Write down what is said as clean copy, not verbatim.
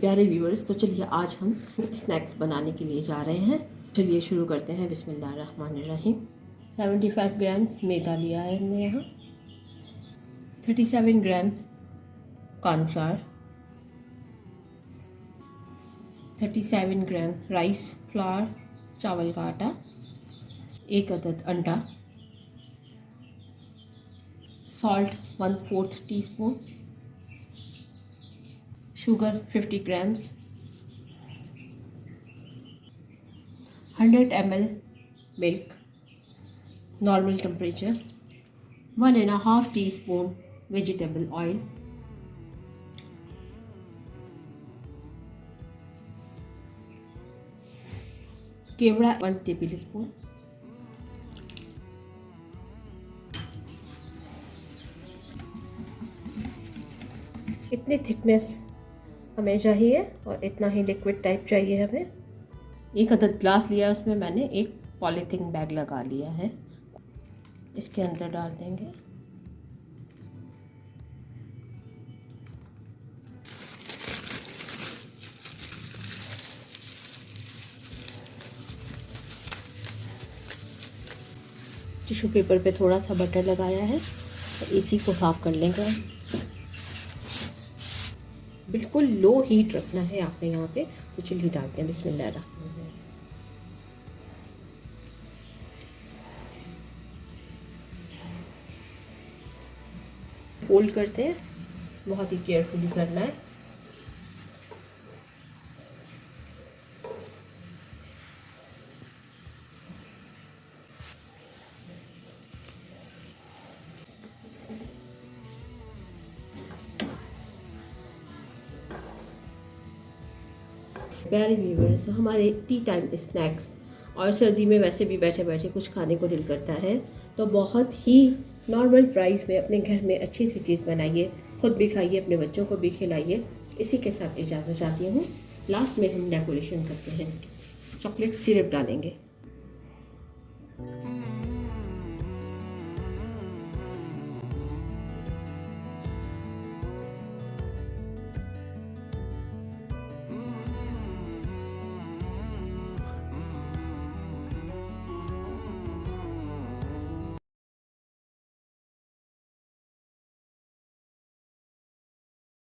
प्यारे व्यूअर्स, तो चलिए आज हम स्नैक्स बनाने के लिए जा रहे हैं। चलिए शुरू करते हैं। बिस्मिल्लाहिर्रहमानिर्रहीम। 75 ग्राम्स मैदा लिया है हमने यहाँ, 37 grams cornflour, 37 gram rice flour चावल का आटा, 1 अदद अंडा, salt 1/4 teaspoon, sugar 50 grams, 100 ml milk normal temperature, 1.5 teaspoon vegetable oil, केवड़ा 1 टेबल स्पून, इतनी थिकनेस हमें चाहिए और इतना ही लिक्विड टाइप चाहिए हमें। 1 अदद ग्लास लिया, उसमें मैंने एक पॉलीथीन बैग लगा लिया है, इसके अंदर डाल देंगे। टिश्यू पेपर पे थोड़ा सा बटर लगाया है और इसी को साफ कर लेंगे। बिल्कुल लो हीट रखना है आपने यहाँ पे। तो चलिए डालते हैं। बिस्मिल्लाहिर्रहमानिर्रहीम। फोल्ड करते हैं, बहुत ही केयरफुली करना है। प्यारे व्यूअर्स, हमारे टी टाइम स्नैक्स और सर्दी में वैसे भी बैठे बैठे कुछ खाने को दिल करता है, तो बहुत ही नॉर्मल प्राइस में अपने घर में अच्छी सी चीज़ बनाइए, खुद भी खाइए, अपने बच्चों को भी खिलाइए। इसी के साथ इजाज़त चाहती हूँ। लास्ट में हम डेकोरेशन करते हैं, इसकी चॉकलेट सिरप डालेंगे।